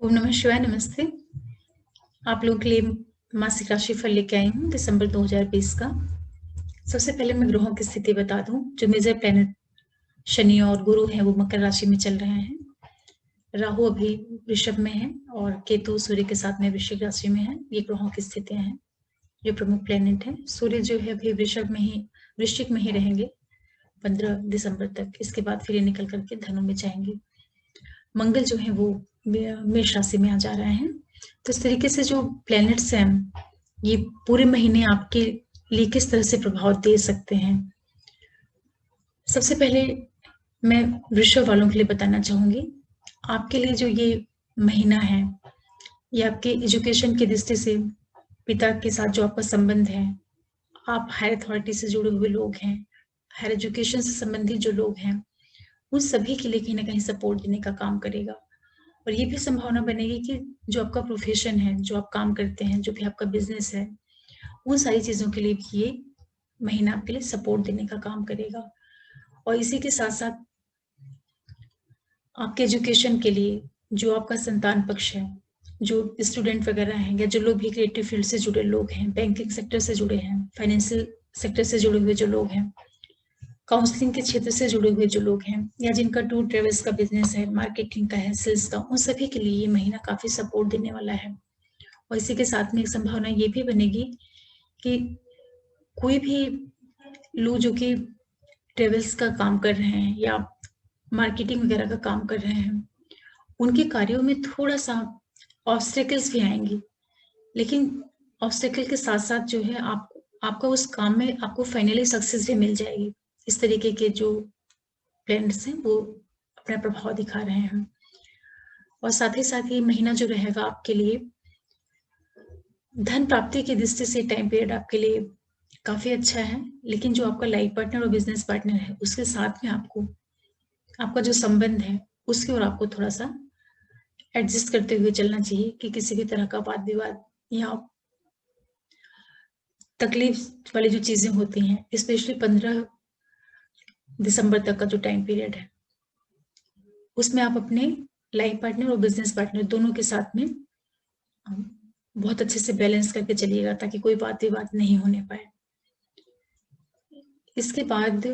ओम नमः शिवाय। नमस्ते। आप लोगों के लिए मासिक राशिफल लेके आई हूँ दिसंबर 2020 का। सबसे पहले मैं ग्रहों की स्थिति बता दूं। जो मेजर प्लैनेट शनि और गुरु हैं वो मकर राशि में चल रहे हैं। राहु अभी वृषभ में है और केतु सूर्य के साथ में वृश्चिक राशि में है। ये ग्रहों की स्थितियां हैं जो प्रमुख प्लैनेट हैं। सूर्य जो है अभी वृश्चिक में ही रहेंगे 15 दिसंबर तक। इसके बाद फिर ये निकल करके धनु में जाएंगे। मंगल जो है वो मेष राशि में आ जा रहे हैं। तो इस तरीके से जो प्लैनेट्स हैं ये पूरे महीने आपके लिए किस तरह से प्रभाव दे सकते हैं। सबसे पहले मैं वृषभ वालों के लिए बताना चाहूंगी। आपके लिए जो ये महीना है ये आपके एजुकेशन की दृष्टि से पिता के साथ जो आपका संबंध है, आप हायर अथॉरिटी से जुड़े हुए लोग हैं, हायर एजुकेशन से संबंधित जो लोग हैं, उन सभी के लिए कहीं ना कहीं सपोर्ट देने का काम करेगा। और ये भी संभावना बनेगी कि जो आपका प्रोफेशन है, जो आप काम करते हैं, जो भी आपका बिजनेस है, उन सारी चीजों के लिए भी ये महीना आपके लिए सपोर्ट देने का काम करेगा। और इसी के साथ साथ आपके एजुकेशन के लिए जो आपका संतान पक्ष है, जो स्टूडेंट वगैरह हैं या जो लोग भी क्रिएटिव फील्ड से जुड़े लोग हैं, बैंकिंग सेक्टर से जुड़े हैं, फाइनेंशियल सेक्टर से जुड़े हुए जो लोग हैं, काउंसलिंग के क्षेत्र से जुड़े हुए जो लोग हैं, या जिनका टूर ट्रेवल्स का बिजनेस है, मार्केटिंग का है, सेल्स का, उन सभी के लिए ये महीना काफी सपोर्ट देने वाला है। और इसी के साथ में एक संभावना ये भी बनेगी कि कोई भी लोग जो कि ट्रेवल्स का काम कर रहे हैं या मार्केटिंग वगैरह का काम कर रहे हैं, उनके कार्यों में थोड़ा सा ऑब्स्टेकल्स भी आएंगी, लेकिन ऑब्स्टेकल के साथ साथ जो है आपका उस काम में आपको फाइनली सक्सेस भी मिल जाएगी। इस तरीके के जो प्लैनेट्स हैं वो अपना प्रभाव दिखा रहे हैं। और साथ ही साथ ये महीना जो रहेगा आपके लिए धन प्राप्ति की दृष्टि से टाइम पीरियड आपके लिए काफी अच्छा है। लेकिन जो आपका लाइफ पार्टनर और बिजनेस पार्टनर है उसके साथ में आपका जो संबंध है उसकी ओर आपको थोड़ा सा एडजस्ट करते हुए चलना चाहिए कि किसी भी तरह का वाद विवाद या तकलीफ वाली जो चीजें होती हैं, स्पेशली 15 दिसंबर तक का जो टाइम पीरियड है उसमें आप अपने लाइफ पार्टनर और बिजनेस पार्टनर दोनों के साथ में बहुत अच्छे से बैलेंस करके चलिएगा ताकि कोई वाद विवाद नहीं होने पाए। इसके बाद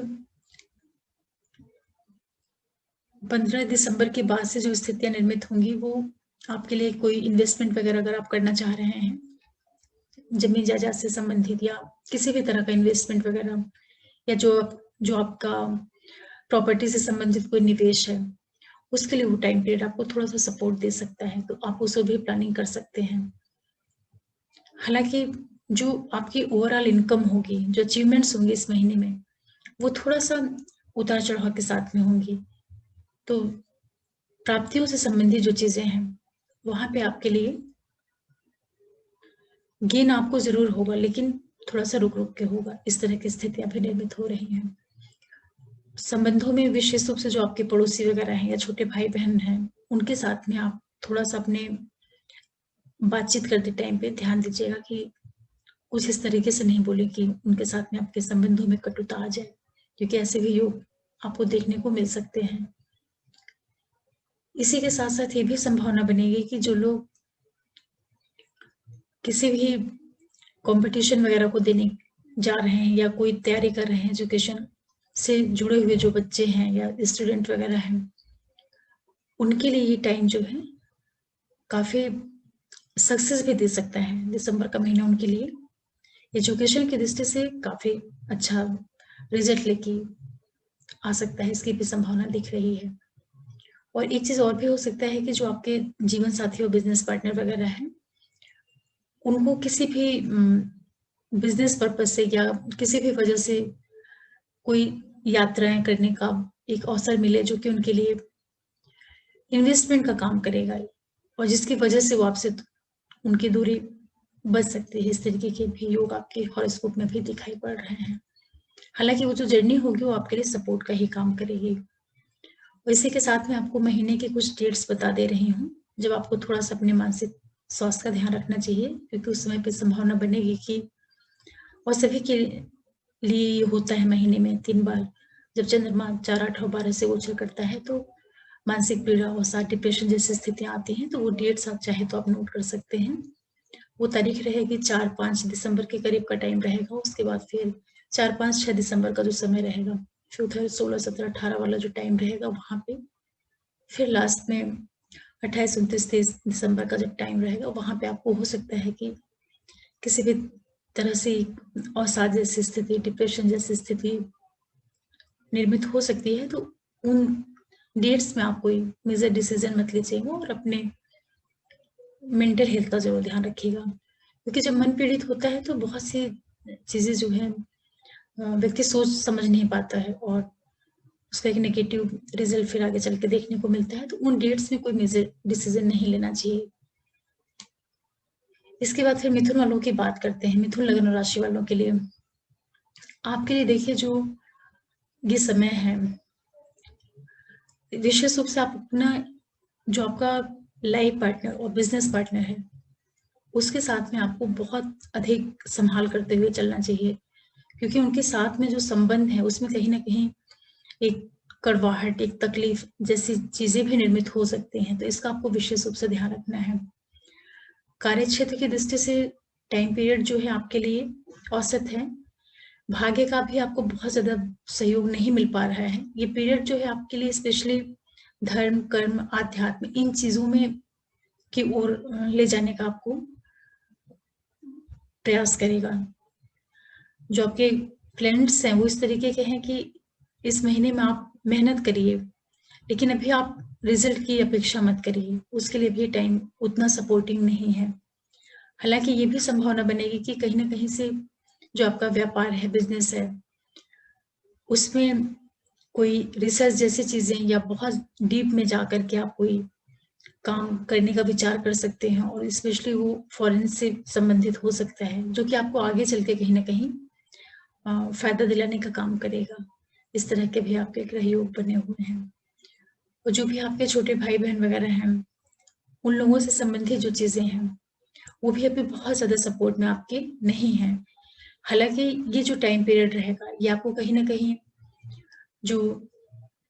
15 दिसंबर के बाद से जो स्थितियां निर्मित होंगी वो आपके लिए कोई इन्वेस्टमेंट वगैरह अगर आप करना चाह रहे हैं, जमीन जायदाद से संबंधित या किसी भी तरह का इन्वेस्टमेंट वगैरह, या जो आपका प्रॉपर्टी से संबंधित कोई निवेश है, उसके लिए वो टाइम पीरियड आपको थोड़ा सा सपोर्ट दे सकता है, तो आप उसको भी प्लानिंग कर सकते हैं। हालांकि जो आपकी ओवरऑल इनकम होगी, जो अचीवमेंट्स होंगे इस महीने में, वो थोड़ा सा उतार चढ़ाव के साथ में होंगी। तो प्राप्तियों से संबंधित जो चीजें हैं वहां पे आपके लिए गेन आपको जरूर होगा, लेकिन थोड़ा सा रुक रुक के होगा। इस तरह की स्थितियां भी निर्मित हो रही हैं। संबंधों में विशेष रूप से जो आपके पड़ोसी वगैरह हैं या छोटे भाई बहन हैं, उनके साथ में आप थोड़ा सा अपने बातचीत करते टाइम पे ध्यान दीजिएगा कि कुछ इस तरीके से नहीं बोले कि उनके साथ में आपके संबंधों में कटुता आ जाए, क्योंकि ऐसे भी योग आपको देखने को मिल सकते हैं। इसी के साथ साथ ये भी संभावना बनेगी कि जो लोग किसी भी कंपटीशन वगैरह को देने जा रहे हैं या कोई तैयारी कर रहे हैं, एजुकेशन से जुड़े हुए जो बच्चे हैं या स्टूडेंट वगैरह हैं, उनके लिए ये टाइम जो है काफी सक्सेस भी दे सकता है। दिसंबर का महीना उनके लिए एजुकेशन की दृष्टि से काफी अच्छा रिजल्ट लेके आ सकता है, इसकी भी संभावना दिख रही है। और एक चीज और भी हो सकता है कि जो आपके जीवन साथी और बिजनेस पार्टनर वगैरह हैं, उनको किसी भी बिजनेस पर्पज से या किसी भी वजह से कोई यात्राएं करने का एक अवसर मिले जो कि उनके लिए इन्वेस्टमेंट का काम करेगा, और जिसकी वजह से वो आपसे उनकी दूरी बच सकती है। इस तरीके के भी योग आपके हॉरोस्कोप में भी दिखाई पड़ रहे हैं। हालांकि वो जो जर्नी होगी वो आपके लिए सपोर्ट का ही काम करेगी। और इसी के साथ में आपको महीने की कुछ डेट्स बता दे रही हूँ जब आपको थोड़ा सा अपने मानसिक स्वास्थ्य का ध्यान रखना चाहिए, क्योंकि उस समय पे संभावना बनेगी कि, और सभी के लिए होता है महीने में 3 बार, जब चंद्रमा 4, 8 और 12 से गोचर करता है तो मानसिक पीड़ा, अवसाद, डिप्रेशन जैसी स्थितियां आती हैं, तो वो डेट्स आप चाहे तो आप नोट कर सकते हैं। वो तारीख रहेगी 4-5 दिसंबर के करीब का टाइम रहेगा। उसके बाद फिर 4-5-6 दिसंबर का जो समय रहेगा, फिर उधर 16, 17, 18 वाला जो टाइम रहेगा वहां पे, फिर लास्ट में 28, 29, 30 दिसंबर का जब टाइम रहेगा, वहां पे आपको हो सकता है कि किसी भी तरह से अवसाद जैसी स्थिति, डिप्रेशन जैसी स्थिति निर्मित हो सकती है। तो उन डेट्स में आप कोई मेजर डिसीजन मत लीजिएगा और अपने मेंटल हेल्थ का जरूर ध्यान रखिएगा, क्योंकि जब मन पीड़ित होता है तो बहुत सी चीजें जो है व्यक्ति सोच समझ नहीं पाता है और उसका एक नेगेटिव रिजल्ट फिर आगे चल के देखने को मिलता है। तो उन डेट्स में कोई मेजर डिसीजन नहीं लेना चाहिए। इसके बाद फिर मिथुन वालों की बात करते हैं। मिथुन लग्न और राशि वालों के लिए, आपके लिए देखिए जो ये समय है, विशेष रूप से आप अपना जो आपका लाइफ पार्टनर और बिजनेस पार्टनर है, उसके साथ में आपको बहुत अधिक संभाल करते हुए चलना चाहिए, क्योंकि उनके साथ में जो संबंध है उसमें कहीं ना कहीं एक कड़वाहट, एक तकलीफ जैसी चीजें भी निर्मित हो सकती हैं। तो इसका आपको विशेष रूप से ध्यान रखना है। कार्य क्षेत्र की दृष्टि से टाइम पीरियड जो है आपके लिए औसत है। भाग्य का भी आपको बहुत ज्यादा सहयोग नहीं मिल पा रहा है। ये पीरियड जो है आपके लिए स्पेशली धर्म, कर्म, आध्यात्म, इन चीजों में की ओर ले जाने का आपको प्रयास करेगा। जो आपके प्लैनेट्स हैं वो इस तरीके के हैं कि इस महीने में आप मेहनत करिए, लेकिन अभी आप रिजल्ट की अपेक्षा मत करिए, उसके लिए भी टाइम उतना सपोर्टिंग नहीं है। हालांकि ये भी संभावना बनेगी कि कहीं ना कहीं से जो आपका व्यापार है, बिजनेस है, उसमें कोई रिसर्च जैसी चीजें या बहुत डीप में जा करके आप कोई काम करने का विचार कर सकते हैं, और स्पेशली वो फॉरेन से संबंधित हो सकता है, जो कि आपको आगे चल के कहीं ना कहीं फायदा दिलाने का काम करेगा। इस तरह के भी आपके ग्रह योग बने हुए हैं। और जो भी आपके छोटे भाई बहन वगैरह हैं, उन लोगों से संबंधित जो चीजें हैं वो भी अभी बहुत ज्यादा सपोर्ट में आपके नहीं है। हालांकि ये जो टाइम पीरियड रहेगा ये आपको कहीं ना कहीं, जो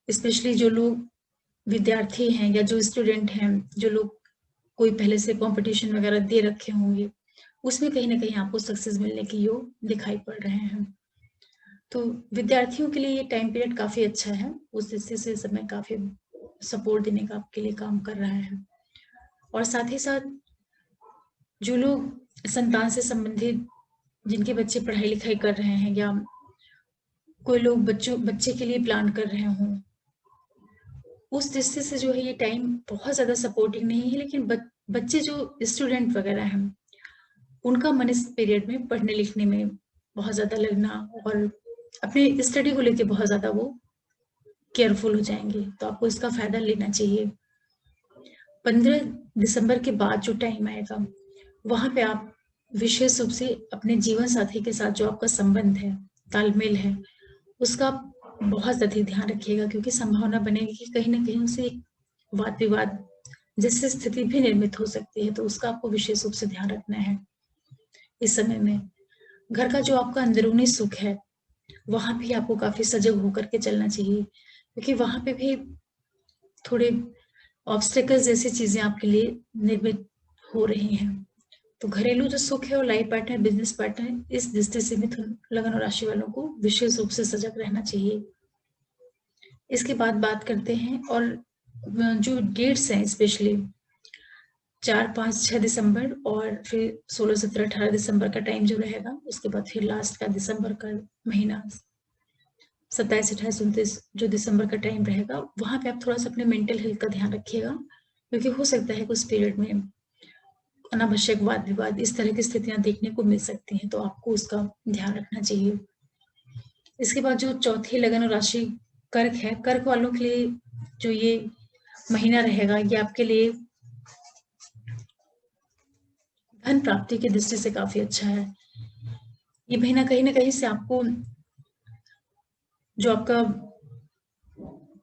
स्पेशली जो लोग विद्यार्थी हैं या जो स्टूडेंट हैं, जो लोग कोई पहले से कंपटीशन वगैरह दे रखे होंगे, उसमें कहीं ना कहीं आपको सक्सेस मिलने के योग दिखाई पड़ रहे हैं। तो विद्यार्थियों के लिए ये टाइम पीरियड काफी अच्छा है, उस दृष्टि से समय काफी सपोर्ट देने का आपके लिए काम कर रहा है। और साथ ही साथ जो लोग संतान से संबंधित, जिनके बच्चे पढ़ाई लिखाई कर रहे हैं या कोई लोग बच्चे के लिए प्लान कर रहे हों, उस दृष्टि से जो है ये टाइम बहुत ज्यादा सपोर्टिंग नहीं है। लेकिन बच्चे जो स्टूडेंट वगैरह हैं, उनका मन इस पीरियड में पढ़ने लिखने में बहुत ज्यादा लगना और अपने स्टडी को लेके बहुत ज्यादा वो केयरफुल हो जाएंगे, तो आपको इसका फायदा लेना चाहिए। 15 दिसंबर के बाद जो टाइम आएगा, वहां पे आप विशेष रूप से अपने जीवन साथी के साथ जो आपका संबंध है, तालमेल है, उसका बहुत अधिक ध्यान रखिएगा, क्योंकि संभावना बनेगी कि कहीं ना कहीं उनसे वाद विवाद जैसी स्थिति भी निर्मित हो सकती है। तो उसका आपको विशेष रूप से ध्यान रखना है इस समय में। घर का जो आपका अंदरूनी सुख है, वहां भी आपको काफी सजग होकर के चलना चाहिए, क्योंकि वहां पे भी थोड़े ऑब्स्टेकल्स जैसी चीजें आपके लिए निर्मित हो रही हैं। तो घरेलू जो सुख है और लाइफ पार्टनर, बिजनेस पार्टनर, इस दृष्टि से मिथुन लग्न और राशि वालों को विशेष रूप से सजग रहना चाहिए। इसके बाद बात करते हैं, और जो डेट्स हैं स्पेशली 4, 5, 6 दिसंबर और फिर 16, 17, 18 दिसंबर का टाइम जो रहेगा, उसके बाद फिर लास्ट का दिसंबर का महीना 27, 28, 29 जो दिसंबर का टाइम रहेगा, वहां पे आप थोड़ा सा अपने मेंटल हेल्थ का ध्यान रखिएगा, क्योंकि हो सकता है कि उस पीरियड में अनावश्यक वाद विवाद इस तरह की स्थितियां देखने को मिल सकती हैं, तो आपको उसका ध्यान रखना चाहिए। इसके बाद जो चौथी लगन और राशि कर्क है, कर्क वालों के लिए जो ये महीना रहेगा, ये आपके लिए धन प्राप्ति की दृष्टि से काफी अच्छा है। ये महीना कहीं ना कहीं से आपको जो आपका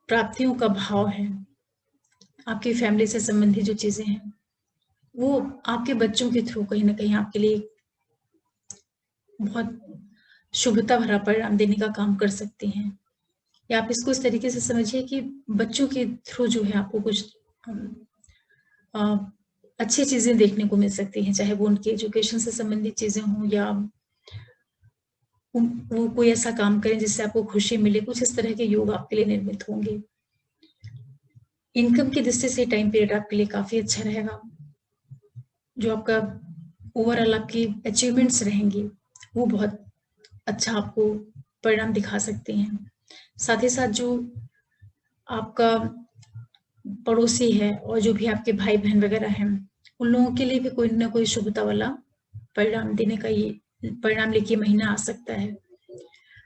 प्राप्तियों का भाव है, आपकी फैमिली से संबंधित जो चीजें हैं, वो आपके बच्चों के थ्रू कहीं ना कहीं आपके लिए बहुत शुभता भरा परिणाम देने का काम कर सकती हैं। या आप इसको इस तरीके से समझिए कि बच्चों के थ्रू जो है आपको कुछ अच्छी चीज़ें देखने को मिल सकती हैं, चाहे वो उनकी एजुकेशन से संबंधित चीज़ें हों या वो कोई ऐसा काम करें जिससे आपको खुशी मिले, कुछ इस तरह के योग आपके लिए निर्मित होंगे। इनकम की दृष्टि से टाइम पीरियड आपके लिए काफ़ी अच्छा रहेगा। जो आपका ओवरऑल आपकी अचीवमेंट्स रहेंगी, वो बहुत अच्छा आपको परिणाम दिखा सकती हैं। साथ ही साथ जो आपका पड़ोसी है और जो भी आपके भाई-बहन वगैरह हैं, उन लोगों के लिए भी कोई ना कोई शुभता वाला परिणाम देने का ये परिणाम लेके महीना आ सकता है।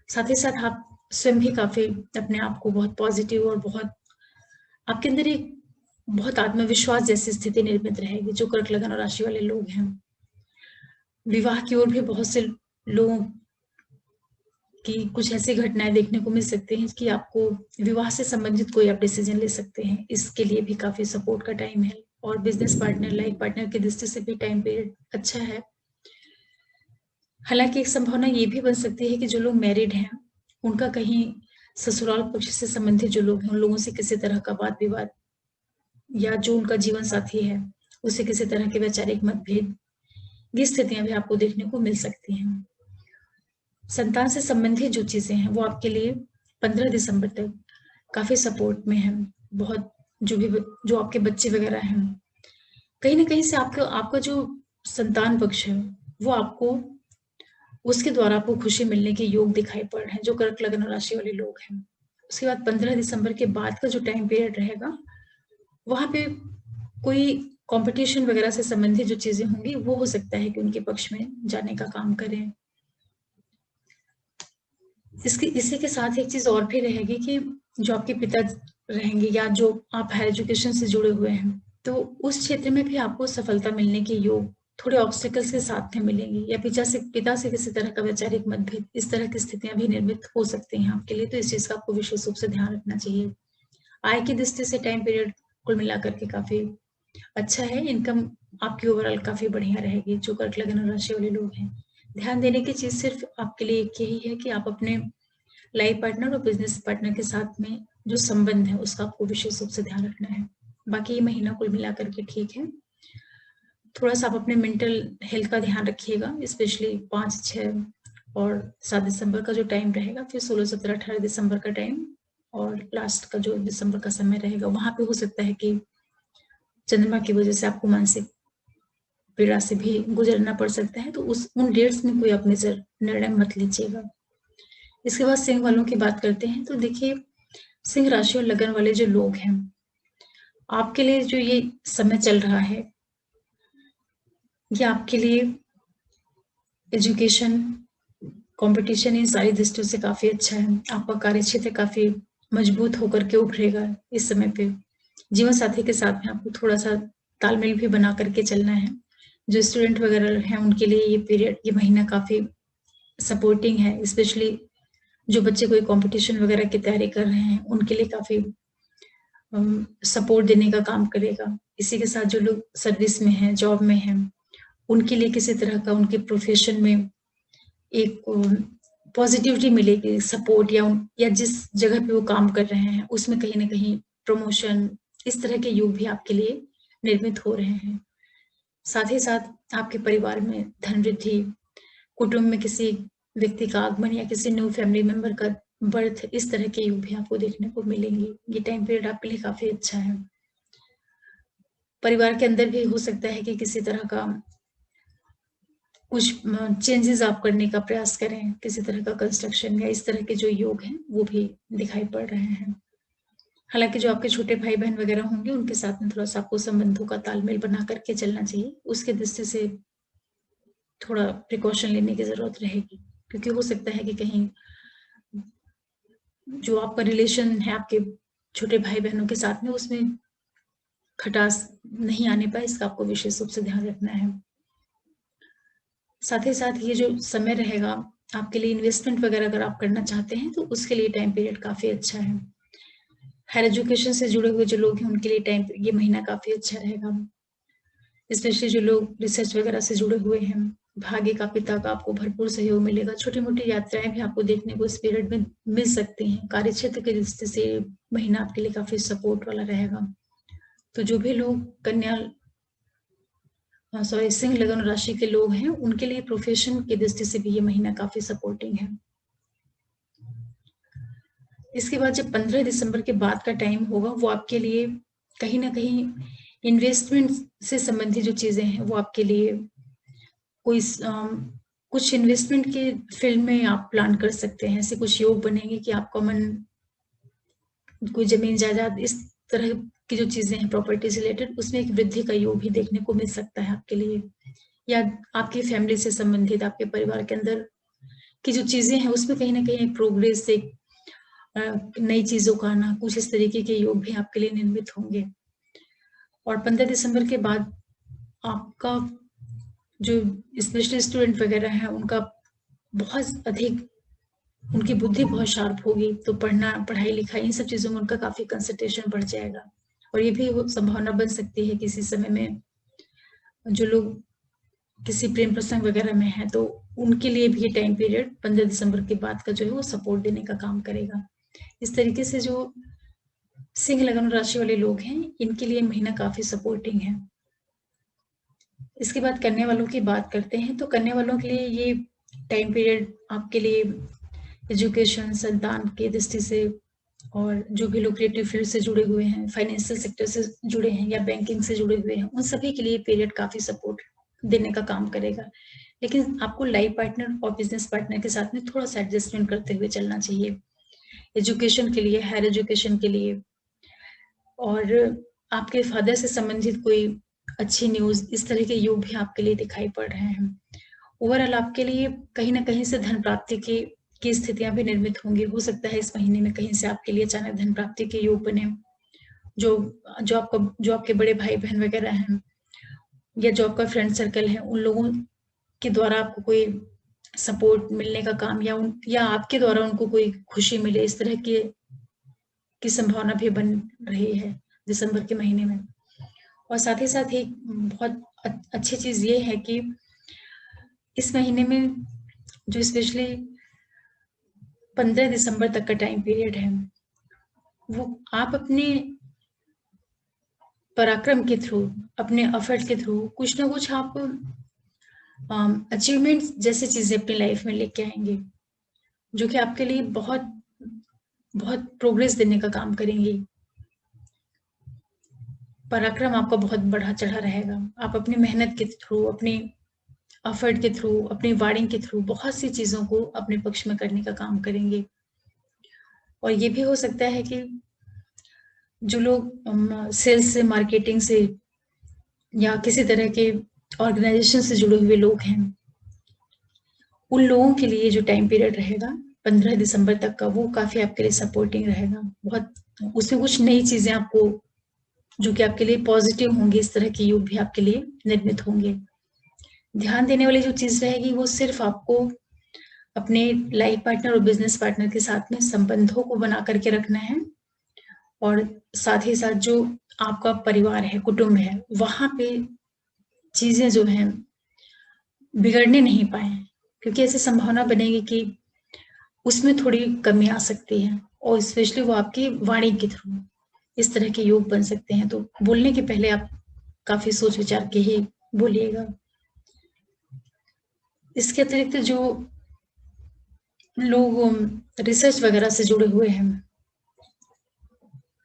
साथ ही साथ आप स्वयं भी काफ़ी अपने आप को बहुत पॉजिटिव और बहुत आपके अंदर एक बहुत आत्मविश्वास जैसी स्थिति निर्मित रहेगी, जो कर्क लगन और राशि वाले लोग हैं। विवाह की ओर भी बहुत से लोगों की कुछ ऐसी घटनाएं देखने को मिल सकती हैं कि आपको विवाह से संबंधित कोई आप डिसीजन ले सकते हैं। इसके लिए भी काफ़ी सपोर्ट का टाइम है और बिज़नेस पार्टनर, लाइफ पार्टनर की दृष्टि से भी टाइम पीरियड अच्छा है। हालाँकि एक संभावना ये भी बन सकती है कि जो लोग मैरिड हैं, उनका कहीं ससुराल पक्ष से संबंधित जो लोग हैं, उन लोगों से किसी तरह का वाद-विवाद या जो उनका जीवन साथी है, उससे किसी तरह के वैचारिक मतभेद, ये स्थितियाँ भी आपको देखने को मिल सकती हैं। संतान से संबंधित जो चीज़ें हैं, वो आपके लिए 15 दिसंबर तक काफ़ी सपोर्ट में हैं। बहुत जो आपके बच्चे वगैरह हैं, कहीं न कहीं से आपका जो संतान पक्ष है, वो आपको उसके द्वारा आपको खुशी मिलने के योग दिखाई पड़ रहे हैं, जो कर्क लगन और राशि वाले लोग हैं। उसके बाद 15 दिसंबर के बाद का जो टाइम पीरियड रहेगा, वहाँ पे कोई कॉम्पिटिशन वगैरह से संबंधित जो चीज़ें होंगी, वो हो सकता है कि उनके पक्ष में जाने का काम करें। इसी के साथ एक चीज़ और भी रहेगी कि जो आपके पिता रहेंगे या जो आप हायर एजुकेशन से जुड़े हुए हैं, तो उस क्षेत्र में भी आपको सफलता मिलने के योग थोड़े ऑब्स्टेकल्स के साथ में मिलेंगी या पिता से किसी तरह का वैचारिक मतभेद, इस तरह की स्थितियाँ भी निर्मित हो सकती हैं आपके लिए, तो इस चीज़ का आपको विशेष रूप से ध्यान रखना चाहिए। आय की दृष्टि से टाइम पीरियड कुल मिलाकर के काफ़ी अच्छा है, इनकम आपकी ओवरऑल काफ़ी बढ़िया रहेगी, जो कर्क लगन और राशि वाले लोग हैं। ध्यान देने की चीज़ सिर्फ़ आपके लिए एक यही है कि आप अपने लाइफ पार्टनर और बिजनेस पार्टनर के साथ में जो संबंध है उसका आपको विशेष रूप से ध्यान रखना है। बाकी ये महीना कुल मिलाकर के ठीक है। थोड़ा सा आप अपने मेंटल हेल्थ का ध्यान रखिएगा, स्पेशली 5, 6 और 7 दिसंबर का जो टाइम रहेगा, फिर 16, 17, 18 दिसंबर का टाइम और लास्ट का जो दिसंबर का समय रहेगा, वहाँ पे हो सकता है कि चंद्रमा की वजह से आपको मानसिक पीड़ा से भी गुजरना पड़ सकता है, तो उन डेट्स में कोई आप निर्णय मत लीजिएगा। इसके बाद सिंह वालों की बात करते हैं, तो देखिए सिंह राशि और लगन वाले जो लोग हैं, आपके लिए जो ये समय चल रहा है, ये आपके लिए एजुकेशन, कंपटीशन इन सारी दृष्टियों से काफ़ी अच्छा है। आपका कार्यक्षेत्र काफ़ी मजबूत होकर के उभरेगा इस समय पे। जीवन साथी के साथ में आपको थोड़ा-सा तालमेल भी बना करके चलना है। जो स्टूडेंट वगैरह हैं, उनके लिए ये महीना काफ़ी सपोर्टिंग है, स्पेशली जो बच्चे कोई कॉम्पिटिशन वगैरह की तैयारी कर रहे हैं, उनके लिए काफ़ी सपोर्ट देने का काम करेगा। इसी के साथ जो लोग सर्विस में हैं, जॉब में हैं, उनके लिए किसी तरह का उनके प्रोफेशन में एक पॉजिटिविटी मिलेगी, सपोर्ट या जिस जगह पे वो काम कर रहे हैं, उसमें कहीं न कहीं प्रमोशन, इस तरह के योग भी आपके लिए निर्मित हो रहे हैं। साथ ही साथ आपके परिवार में धन वृद्धि, कुटुंब में किसी व्यक्ति का आगमन या किसी न्यू फैमिली मेंबर का बर्थ, इस तरह के योग भी आपको देखने को मिलेंगे। ये टाइम पीरियड आपके लिए काफ़ी अच्छा है। परिवार के अंदर भी हो सकता है कि किसी तरह का कुछ चेंजेस आप करने का प्रयास करें, किसी तरह का कंस्ट्रक्शन या इस तरह के जो योग हैं, वो भी दिखाई पड़ रहे हैं। हालाँकि जो आपके छोटे भाई-बहन वगैरह होंगे, उनके साथ में थोड़ा-सा आपको संबंधों का तालमेल बना करके चलना चाहिए। उसकी दृष्टि से थोड़ा प्रिकॉशन लेने की ज़रूरत रहेगी, क्योंकि हो सकता है कि कहीं जो आपका रिलेशन है आपके छोटे भाई-बहनों के साथ में, उसमें खटास नहीं आने पाए, इसका आपको विशेष रूप से ध्यान रखना है। साथ ही साथ ये जो समय रहेगा आपके लिए इन्वेस्टमेंट वगैरह अगर आप करना चाहते हैं, तो उसके लिए टाइम पीरियड काफ़ी अच्छा है। हायर एजुकेशन से जुड़े हुए जो लोग हैं, उनके लिए ये महीना काफ़ी अच्छा रहेगा। स्पेशली जो लोग रिसर्च वगैरह से जुड़े हुए हैं, भाग्य का, पिता का आपको भरपूर सहयोग मिलेगा। छोटी मोटी यात्राएं भी आपको देखने को इस पीरियड में मिल सकती हैं। कार्य क्षेत्र के दृष्टि से महीना आपके लिए काफी सपोर्ट वाला रहेगा। तो जो भी लोग सिंह लगन राशि के लोग हैं, उनके लिए प्रोफेशन की दृष्टि से भी ये महीना काफी सपोर्टिंग है। इसके बाद जब 15 दिसंबर के बाद का टाइम होगा, वो आपके लिए कहीं ना कहीं इन्वेस्टमेंट से संबंधित जो चीजें हैं वो आपके लिए कोई कुछ इन्वेस्टमेंट के फील्ड में आप प्लान कर सकते हैं। ऐसे कुछ योग बनेंगे कि आपका मन कोई जमीन जायदाद इस तरह की जो चीजें हैं प्रॉपर्टी से रिलेटेड, उसमें एक वृद्धि का योग भी देखने को मिल सकता है आपके लिए। या आपकी फैमिली से संबंधित आपके परिवार के अंदर की जो चीजें हैं उसमें कहीं ना कहीं प्रोग्रेस से नई चीजों का आना, कुछ इस तरीके के योग भी आपके लिए निर्मित होंगे। और 15 दिसंबर के बाद आपका जो स्पेशल स्टूडेंट वगैरह है, उनका बहुत अधिक, उनकी बुद्धि बहुत शार्प होगी, तो पढ़ना, पढ़ाई लिखाई, इन सब चीजों में उनका काफी कंसंट्रेशन बढ़ जाएगा। और ये भी संभावना बन सकती है किसी समय में जो लोग किसी प्रेम प्रसंग वगैरह में है, तो उनके लिए भी ये टाइम पीरियड 15 दिसंबर के बाद का जो है वो सपोर्ट देने का काम करेगा। इस तरीके से जो सिंह लगन राशि वाले लोग हैं, इनके लिए महीना काफी सपोर्टिंग है। इसके बाद कन्या वालों की बात करते हैं। तो कन्या वालों के लिए ये टाइम पीरियड आपके लिए एजुकेशन, संतान की दृष्टि से, और जो भी लोग क्रिएटिव फील्ड से जुड़े हुए हैं, फाइनेंशियल सेक्टर से जुड़े हैं या बैंकिंग से जुड़े हुए हैं, उन सभी के लिए पीरियड काफी सपोर्ट देने का काम करेगा। लेकिन आपको लाइफ पार्टनर और बिजनेस पार्टनर के साथ में थोड़ा सा एडजस्टमेंट करते हुए चलना चाहिए। एजुकेशन के लिए, हायर एजुकेशन के लिए, और आपके फादर से संबंधित कोई अच्छी न्यूज, इस तरह के योग भी आपके लिए दिखाई पड़ रहे हैं। ओवरऑल आपके लिए कहीं ना कहीं से धन प्राप्ति की स्थितियां भी निर्मित होंगी। हो सकता है इस महीने में कहीं से आपके लिए अचानक धन प्राप्ति के योग बने। जो आपके बड़े भाई बहन वगैरह हैं या जो आपका फ्रेंड सर्कल है, उन लोगों के द्वारा आपको कोई सपोर्ट मिलने का काम, या आपके द्वारा उनको कोई खुशी मिले, इस तरह की संभावना भी बन रही है दिसंबर के महीने में। और साथ ही साथ एक बहुत अच्छी चीज ये है कि इस महीने में जो स्पेशली 15 दिसंबर तक का टाइम पीरियड है, वो आप अपने पराक्रम के थ्रू, अपने एफर्ट के थ्रू कुछ ना कुछ आप अचीवमेंट जैसी चीजें अपनी लाइफ में लेके आएंगे, जो कि आपके लिए बहुत बहुत प्रोग्रेस देने का काम करेंगी। पराक्रम आपका बहुत बढ़ा चढ़ा रहेगा। आप अपनी मेहनत के थ्रू, अपनी एफर्ट के थ्रू, अपनी वाणी के थ्रू बहुत सी चीजों को अपने पक्ष में करने का काम करेंगे। और ये भी हो सकता है कि जो लोग सेल्स से, मार्केटिंग से या किसी तरह के ऑर्गेनाइजेशन से जुड़े हुए लोग हैं, उन लोगों के लिए जो टाइम पीरियड रहेगा 15 दिसंबर तक का, वो काफी आपके लिए सपोर्टिंग रहेगा। बहुत उसमें कुछ नई चीजें आपको जो कि आपके लिए पॉजिटिव होंगी, इस तरह के योग भी आपके लिए निर्मित होंगे। ध्यान देने वाली जो चीज रहेगी वो सिर्फ आपको अपने लाइफ पार्टनर और बिजनेस पार्टनर के साथ में संबंधों को बना करके रखना है, और साथ ही साथ जो आपका परिवार है, कुटुंब है, वहां पे चीजें जो हैं बिगड़ने नहीं पाए, क्योंकि ऐसी संभावना बनेगी कि उसमें थोड़ी कमी आ सकती है। और स्पेशली वो आपकी वाणी के थ्रू इस तरह के योग बन सकते हैं। तो बोलने के पहले आप काफी सोच विचार के ही बोलिएगा। इसके अतिरिक्त जो लोग रिसर्च वगैरह से जुड़े हुए हैं,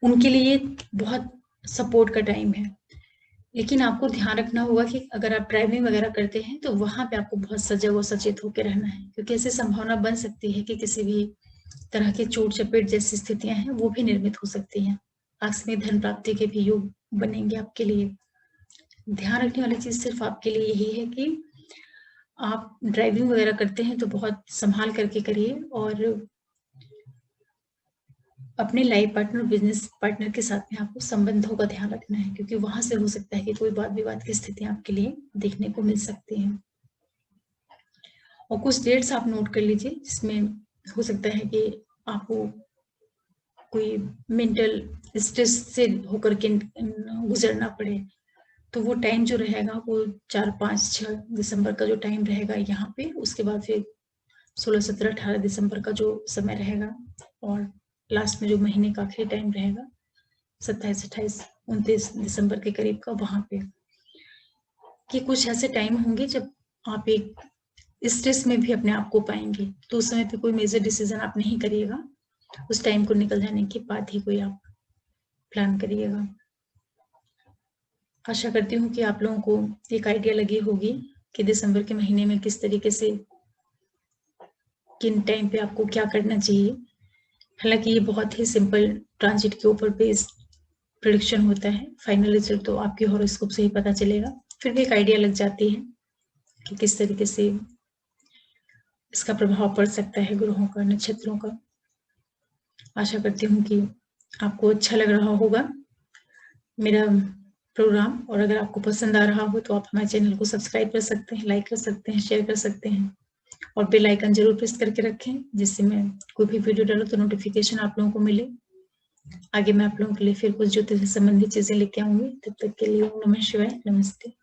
उनके लिए बहुत सपोर्ट का टाइम है। लेकिन आपको ध्यान रखना होगा कि अगर आप ड्राइविंग वगैरह करते हैं तो वहां पे आपको बहुत सजग और सचेत होकर रहना है, क्योंकि ऐसी संभावना बन सकती है कि किसी भी तरह की चोट चपेट जैसी स्थितियां हैं वो भी निर्मित हो सकती हैं। आकस्मिक धन प्राप्ति के भी योग बनेंगे आपके लिए। ध्यान रखने वाली चीज सिर्फ आपके लिए यही है कि आप ड्राइविंग वगैरह करते हैं तो बहुत संभाल करके करिए, और अपने लाइफ पार्टनर, बिजनेस पार्टनर के साथ में आपको संबंधों का ध्यान रखना है, क्योंकि वहां से हो सकता है कि कोई वाद विवाद की स्थितियां आपके लिए देखने को मिल सकती हैं। और कुछ डेट्स आप नोट कर लीजिए जिसमें हो सकता है कि आपको कोई मेंटल स्ट्रेस से होकर के गुजरना पड़े। तो वो टाइम जो रहेगा वो 4, 5, 6 दिसंबर का जो टाइम रहेगा यहाँ पे, उसके बाद फिर 16, 17, 18 दिसंबर का जो समय रहेगा, और लास्ट में जो महीने का आखिरी टाइम रहेगा 27, 28, 29 दिसंबर के करीब का, वहां पे कि कुछ ऐसे टाइम होंगे जब आप एक स्ट्रेस में भी अपने आप को पाएंगे। तो उस समय पे कोई मेजर डिसीजन आप नहीं करिएगा, उस टाइम को निकल जाने के बाद ही कोई आप प्लान करिएगा। आशा करती हूँ कि आप लोगों को एक आइडिया लगी होगी कि दिसंबर के महीने में किस तरीके से, किन टाइम पे आपको क्या करना चाहिए। हालांकि ये बहुत ही सिंपल ट्रांजिट के ऊपर बेस्ड प्रेडिक्शन होता है, फाइनल रिजल्ट तो आपके हॉरोस्कोप से ही पता चलेगा, फिर भी एक आइडिया लग जाती है कि किस तरीके से इसका प्रभाव पड़ सकता है ग्रहों का, नक्षत्रों का। आशा करती हूँ कि आपको अच्छा लग रहा होगा मेरा प्रोग्राम, और अगर आपको पसंद आ रहा हो तो आप हमारे चैनल को सब्सक्राइब कर सकते हैं, लाइक कर सकते हैं, शेयर कर सकते हैं, और बेल आइकन जरूर प्रेस करके रखें, जिससे मैं कोई भी वीडियो डालूं तो नोटिफिकेशन आप लोगों को मिले। आगे मैं आप लोगों के लिए फिर कुछ ज्योतिष से संबंधित चीजें लेके आऊंगी। तब तक के लिए ओम नमः शिवाय, नमस्ते।